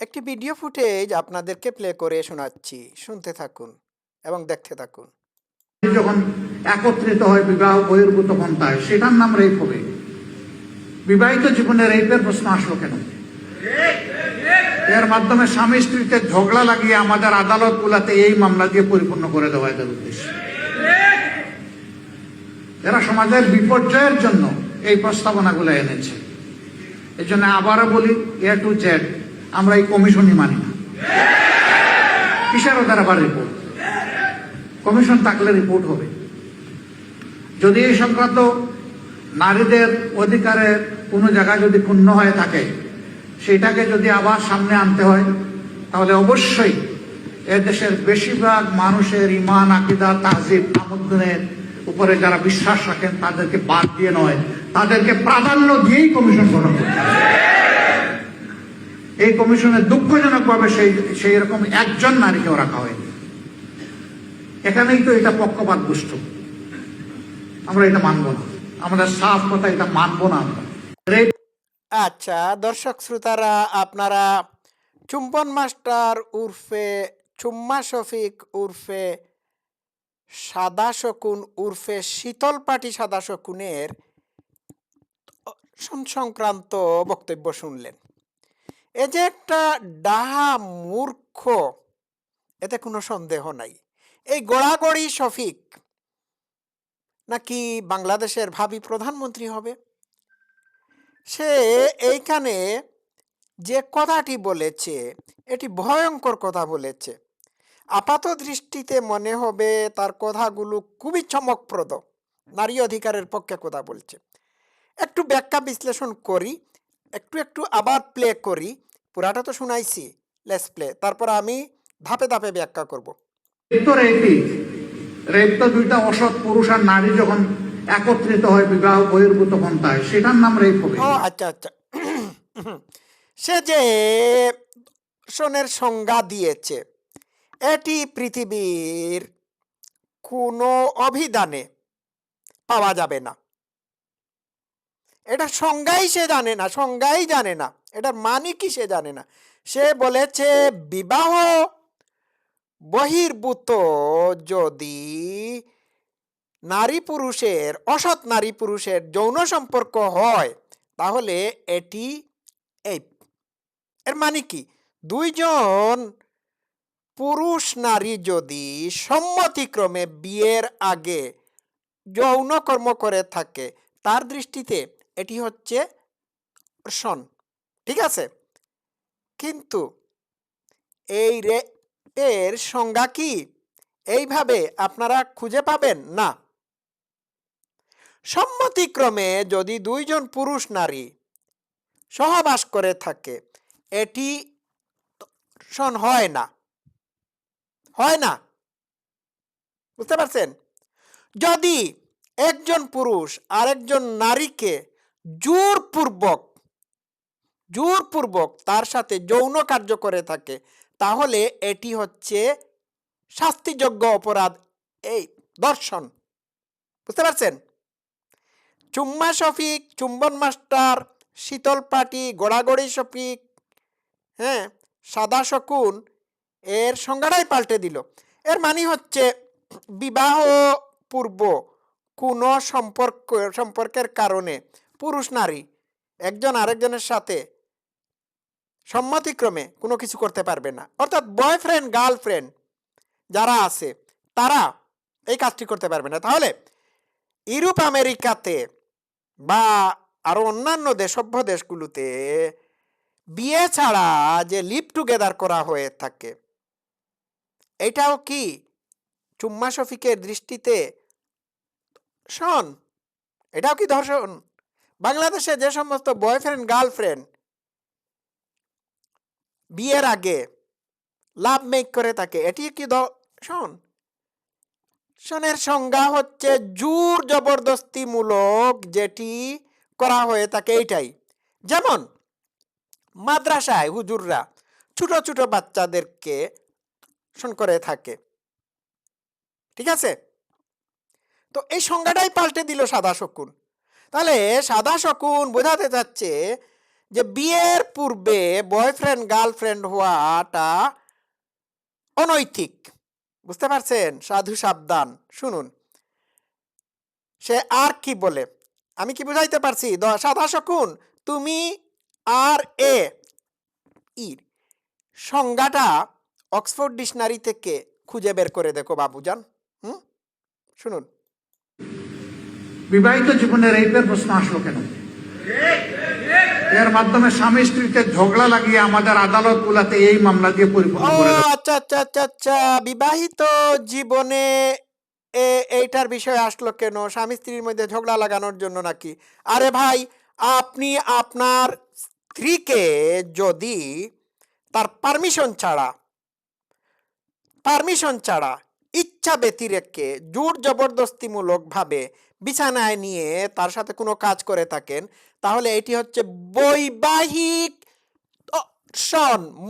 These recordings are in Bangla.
একটি ভিডিও ফুটেজ আপনাদেরকে প্লে করে শোনাচ্ছি, শুনতে থাকুন এবং দেখতে থাকুন। যখন একত্রিত হয় বিবাহ বহির্ভূত পন্থায়, সেটার নাম রেপ হবে। বিবাহিত জীবনে রেপের প্রশ্ন আসলো কেন? এর মাধ্যমে স্বামী স্ত্রীতে ঝগড়া লাগিয়ে আমাদের আদালত গুলাতে এই মামলা দিয়ে পরিপূর্ণ করে দেওয়া এদের উদ্দেশ্য। এরা সমাজের বিপর্যয়ের জন্য এই প্রস্তাবনাগুলো এনেছে। এই জন্য আবারও বলি, এ টু জেড আমরা এই কমিশনই মানি না। কিসের ওদের আবার রিপোর্ট? কমিশন থাকলে রিপোর্ট হবে। যদি এই সংক্রান্ত নারীদের অধিকারের কোনো জায়গায় যদি পূর্ণ হয়ে থাকে, সেটাকে যদি আবার সামনে আনতে হয়, তাহলে অবশ্যই দেশের বেশিরভাগ মানুষের ইমান, আকীদা, তাহজিব, আমুদ্দিনের উপরে যারা বিশ্বাস রাখেন তাদেরকে বাদ দিয়ে নয়, তাদেরকে প্রাধান্য দিয়েই কমিশন গঠন করতে হবে। এই কমিশনে দুঃখজনকভাবে সেই রকম একজন নারীকেও রাখা হয়নি। এখানেই তো এটা পক্ষপাত দুষ্ট। আমরা এটা মানব না, আমাদের সাফ কথা, এটা মানব না আমরা। আচ্ছা দর্শক শ্রোতারা, আপনারা চুম্বন মাস্টার উর্ফে চুম্মা শফিক উর্ফে সাদা শকুন উর্ফে শীতল পাটি সাদা শকুনের সংক্রান্ত বক্তব্য শুনলেন। এ যে একটা ডাহা মূর্খ, এতে কোনো সন্দেহ নাই। এই গোড়াগড়ি শফিক নাকি বাংলাদেশের ভাবি প্রধানমন্ত্রী হবে। সে এইখানে যে কথাটি বলেছে, এটি ভয়ঙ্কর কথা বলেছে। আপাত দৃষ্টিতে মনে হবে তার কথাগুলো খুবই চমকপ্রদ, নারী অধিকারের পক্ষে কথা বলছে। একটু ব্যাখ্যা বিশ্লেষণ করি, একটু একটু আবার প্লে করি। পুরাটা তো শুনাইছি, লেটস প্লে, তারপর আমি ধাপে ধাপে ব্যাখ্যা করব। রেপ তো দুইটা অসৎ পুরুষ আর নারী যখন একত্রিত হয় বিবাহ বহির্ভূত পন্থায়, সেটার নাম রেপ হবে। ও আচ্ছা আচ্ছা, সে যে ধর্ষণের সংজ্ঞা দিয়েছে, এটি পৃথিবীর কোনো অভিধানে পাওয়া যাবে না। এটা সংজ্ঞাই সে জানে না, সংজ্ঞাই জানে না, এটার মানে কি সে জানে না। সে বলেছে বিবাহ বহির্ভূত যদি নারী পুরুষের, অসৎ নারী পুরুষের যৌন সম্পর্ক হয়, তাহলে এটি এই, এর মানে কি, দুইজন পুরুষ নারী যদি সম্মতিক্রমে বিয়ের আগে যৌন কর্ম করে থাকে, তার দৃষ্টিতে এটি হচ্ছে ধর্ষণ। ঠিক আছে, কিন্তু এই রেপের সংজ্ঞা কি এইভাবে আপনারা খুঁজে পাবেন না। সম্মতিক্রমে যদি দুইজন পুরুষ নারী সহবাস করে থাকে, এটি ধর্ষণ হয় না, হয় না, বুঝতে পারছেন? যদি একজন পুরুষ আরেকজন নারীকে জোরপূর্বক তার সাথে যৌন কার্য করে থাকে, তাহলে এটি হচ্ছে শাস্তিযোগ্য অপরাধ, এই ধর্ষণ। বুঝতে পারছেন? চুম্মা শফিক, চুম্বন মাস্টার, শীতল পাটি, গোড়াগড়ি শফিক, হ্যাঁ, সাদা শকুন এর সংজ্ঞাটাই পাল্টে দিল। এর মানে হচ্ছে বিবাহ পূর্ব কোনো সম্পর্কের কারণে পুরুষ নারী একজন আরেকজনের সাথে সম্মতিক্রমে কোনো কিছু করতে পারবে না। অর্থাৎ বয়ফ্রেন্ড গার্লফ্রেন্ড যারা আছে তারা এই কাজটি করতে পারবে না। তাহলে ইউরোপ আমেরিকাতে বা আরো অন্যান্য সভ্য দেশগুলোতে বিয়ে ছাড়া যে লিভ টুগেদার করা হয়ে থাকে, এটাও কি চুম্মা শফিকের দৃষ্টিতে ধর্ষণ? এটাও কি ধর্ষণ? বাংলাদেশে যে সমস্ত বয়ফ্রেন্ড গার্লফ্রেন্ড বিয়ের আগে লাভ মেক করে থাকে, এটি কি ধর্ষণ? ধর্ষণের সংজ্ঞা হচ্ছে জোর জবরদস্তিমূলক যেটি করা হয়ে থাকে, এইটাই। যেমন মাদ্রাসায় হুজুররা ছোট ছোট বাচ্চাদেরকে ধর্ষণ করে থাকে, ঠিক আছে? তো এই সংজ্ঞাটাই পাল্টে দিল সাদা শকুন। তাহলে সাদা শকুন বোঝাতে চাচ্ছে যে বিয়ের পূর্বে বয়ফ্রেন্ড গার্লফ্রেন্ড হওয়াটা অনৈতিক। বুঝতে পারছেন? সাধু সাবধান, শুনুন সে আর কি বলে। আমি কি বুঝাইতে পারছি? সাদা শকুন, তুমি আর এ ইর সংজ্ঞাটা অক্সফোর্ড ডিকশনারি থেকে খুঁজে বের করে দেখো বাবুজান। শুনুন। বিবাহিত জীবনে রেপের প্রশ্ন আসলো কেন? এর মাধ্যমে স্বামী স্ত্রীতে ঝগড়া লাগিয়ে আমাদের আদালত গুলাতে এই মামলা দিয়ে পরিপূর্ণ ও করে দেয়। আচ্ছা আচ্ছা আচ্ছা আচ্ছা, বিবাহিত জীবনে এইটার বিষয় আসলো কেন? স্বামী স্ত্রীর মধ্যে ঝগড়া লাগানোর জন্য নাকি? আরে ভাই, আপনি আপনার স্ত্রীকে যদি তার পারমিশন ছাড়া ইচ্ছা ব্যতিরেকে জোর জবরদস্তিমূলক ভাবে বিছানায় নিয়ে তার সাথে কোনো কাজ করে থাকেন, তাহলে এটি হচ্ছে বৈবাহিক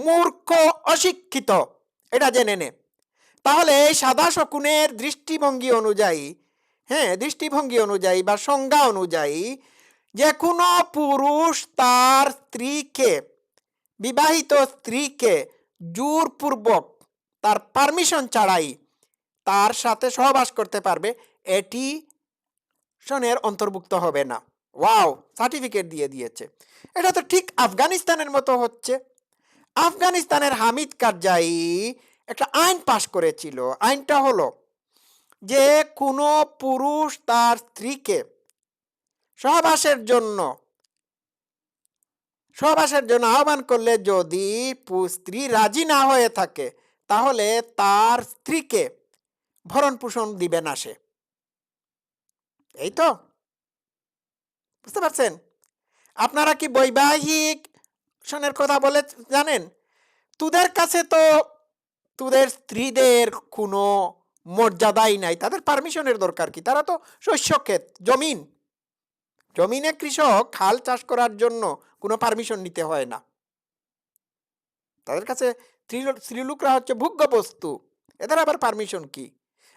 মূর্খ, অশিক্ষিত, এটা জেনে নে। তাহলে এই সাদা শকুনের দৃষ্টিভঙ্গি অনুযায়ী বা সংজ্ঞা অনুযায়ী যে কোনো পুরুষ তার বিবাহিত স্ত্রীকে জোরপূর্বক তার পারমিশন ছাড়াই তার সাথে সহবাস করতে পারবে, এটি সনের অন্তর্ভুক্ত হবে না। ওয়াও, সার্টিফিকেট দিয়ে দিয়েছে। এটা তো ঠিক আফগানিস্তানের মতো হচ্ছে। আফগানিস্তানের হামিদ কারজাই একটা আইন পাশ করেছিল। আইনটা হলো যে কোনো পুরুষ তার স্ত্রীকে সহবাসের জন্য আহ্বান করলে যদি স্ত্রী রাজি না হয়ে থাকে, তাহলে তার স্ত্রীকে ভরণ পোষণ দিবে না সে। এই তো, বুঝতে পারছেন? আপনারা কি বৈবাহিক সনের কথা বলে জানেন? তোদের কাছে তো তোদের স্ত্রীদের কোনো মর্যাদাই নাই, তাদের পারমিশনের দরকার কি? তারা তো শস্যক্ষেত, জমিনে কৃষক হাল চাষ করার জন্য কোনো পারমিশন নিতে হয় না। তাদের কাছে স্ত্রীলোকরা হচ্ছে ভোগ্য বস্তু, এদের আবার পারমিশন কি?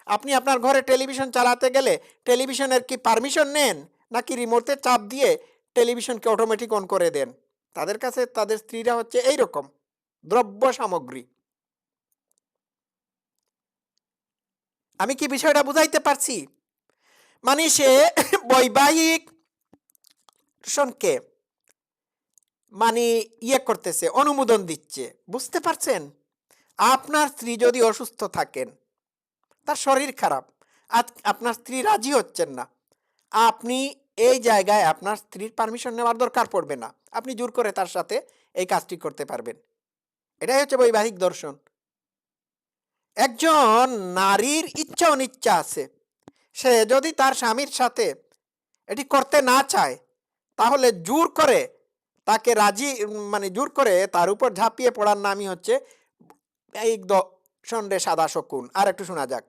আপনি আপনার ঘরে টেলিভিশন চালাতে গেলে টেলিভিশনের কি পারমিশন নেন, নাকি রিমোটে চাপ দিয়ে টেলিভিশনকে অটোমেটিক অন করে দেন? তাদের কাছে তাদের স্ত্রীরা হচ্ছে এইরকম দ্রব্য সামগ্রী। আমি কি বিষয়টা বুঝাইতে পারছি? মানে সে বৈবাহিক সনকে মানে করতেছে, অনুমোদন দিচ্ছে। বুঝতে পারছেন? আপনার স্ত্রী যদি অসুস্থ থাকেন, তার শরীর খারাপ, আপনার স্ত্রী রাজি হচ্ছেন না, আপনি এই জায়গায় আপনার স্ত্রীর পারমিশন নেওয়ার দরকার পড়বে না, আপনি জোর করে তার সাথে এই কাজটি করতে পারবেন। এটাই হচ্ছে বৈবাহিক দর্শন। একজন নারীর ইচ্ছা অনিচ্ছা আছে, সে যদি তার স্বামীর সাথে এটি করতে না চায়, তাহলে জোর করে তাকে জোর করে তার উপর ঝাঁপিয়ে পড়ার নামই হচ্ছে এই সন্দেহ সাদা শকুন। আর একটু শোনা যাক।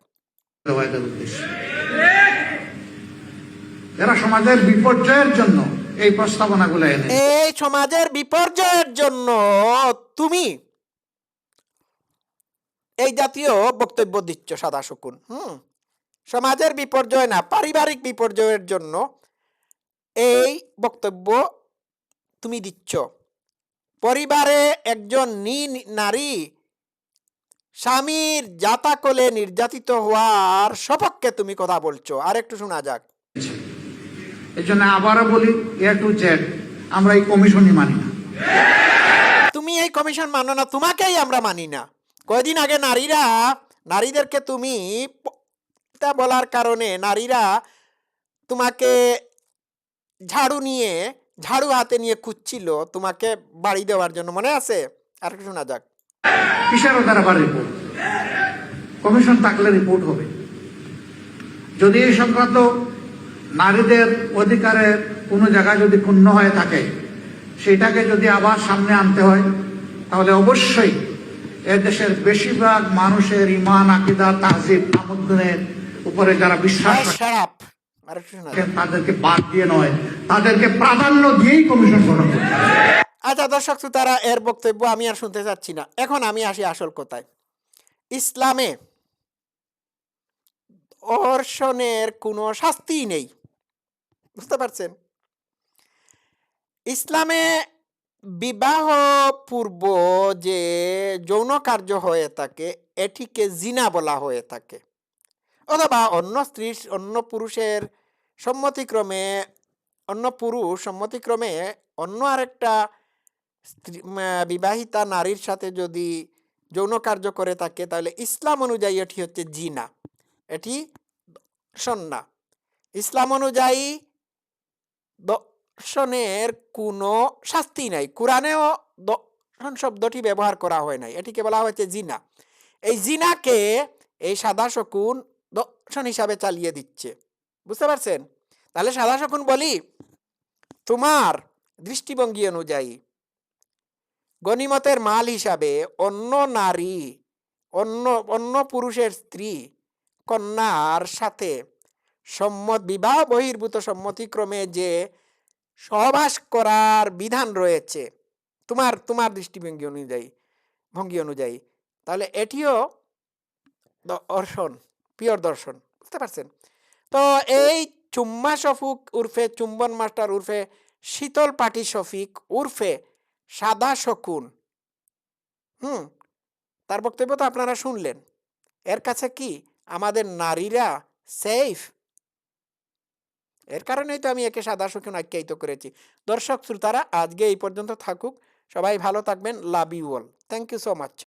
এরা সমাজের বিপর্যয়ের জন্য এই প্রস্তাবনাগুলো এনেছে। এই সমাজের বিপর্যয়ের জন্য তুমি এই জাতীয় বক্তব্য দিচ্ছ সাদা শকুন। সমাজের বিপর্যয় না, পারিবারিক বিপর্যয়ের জন্য এই বক্তব্য তুমি দিচ্ছ। পরিবারে একজন নারী স্বামীর জাতাকলে নির্যাতিত হওয়ার সপক্ষে তুমি কথা বলছো। আর একটু শোনা যাক। এই জন্য আবারও বলি, এ টু জেড আমরা এই কমিশনই মানি না। তুমি এই কমিশন মানো না, তোমাকেই আমরা মানি না। কয়েকদিন আগে নারীদেরকে তুমি বলার কারণে নারীরা তোমাকে ঝাড়ু হাতে নিয়ে খুঁজছিল তোমাকে বাড়ি দেওয়ার জন্য, মনে আছে? আর একটু শোনা যাক। কিসের ওদের আবার রিপোর্ট? কমিশন থাকলে রিপোর্ট হবে। যদি এই সংক্রান্ত নারীদের অধিকারের কোনো জায়গায় যদি ক্ষুণ্ণ হয়ে থাকে, সেটাকে যদি আবার সামনে আনতে হয়, তাহলে অবশ্যই দেশের বেশিরভাগ মানুষের ইমান, আকীদা, তাহজিব, তামাদ্দুনের উপরে যারা বিশ্বাস রাখেন তাদেরকে বাদ দিয়ে নয়, তাদেরকে প্রাধান্য দিয়েই কমিশন গঠন করতে হবে। আচ্ছা দর্শক শ্রোতারা, এর বক্তব্য আমি আর শুনতে চাচ্ছি না। এখন আমি আসি আসল কথায়। ইসলামে ধর্ষণের কোনো শাস্তি নেই, বুঝতে পারছেন? ইসলামে বিবাহ পূর্ব যে যৌন কার্য হয়ে থাকে এটিকে জিনা বলা হয়ে থাকে, অথবা অন্য স্ত্রী অন্য পুরুষের সম্মতিক্রমে অন্য আরেকটা স্ত্রী বিবাহিতা নারীর সাথে যদি যৌন কার্য করে থাকে, তাহলে ইসলাম অনুযায়ী এটি হচ্ছে জিনা, এটি সন্না। ইসলাম অনুযায়ী দর্শনের কোনো শাস্তি নাই, কোরআনেও দর্শন শব্দটি ব্যবহার করা হয় নাই, এটিকে বলা হয়েছে জিনা। এই জিনাকে এই সাদা শকুন দর্শন হিসাবে চালিয়ে দিচ্ছে, বুঝতে পারছেন? তাহলে সাদা শকুন বলি, তোমার দৃষ্টিভঙ্গি অনুযায়ী গনিমতের মাল হিসাবে অন্য নারী, অন্য পুরুষের স্ত্রী কন্যার সাথে বিবাহ বহির্ভূত সম্মতিক্রমে যে সহবাস করার বিধান রয়েছে তোমার দৃষ্টিভঙ্গি অনুযায়ী, তাহলে এটিও দর্শন, পিওর দর্শন, বুঝতে পারছেন? তো এই চুম্মা শফিক উর্ফে চুম্বন মাস্টার উর্ফে শীতল পাটি শফিক উর্ফে সাদা শকুন, তার বক্তব্য তো আপনারা শুনলেন। এর কাছে কি আমাদের নারীরা সেফ? এর কারণেই তো আমি একে সাদা শকুন আখ্যায়িত করেছি। দর্শক শ্রোতারা, আজকে এই পর্যন্ত থাকুক। সবাই ভালো থাকবেন। Love you all. Thank you so much.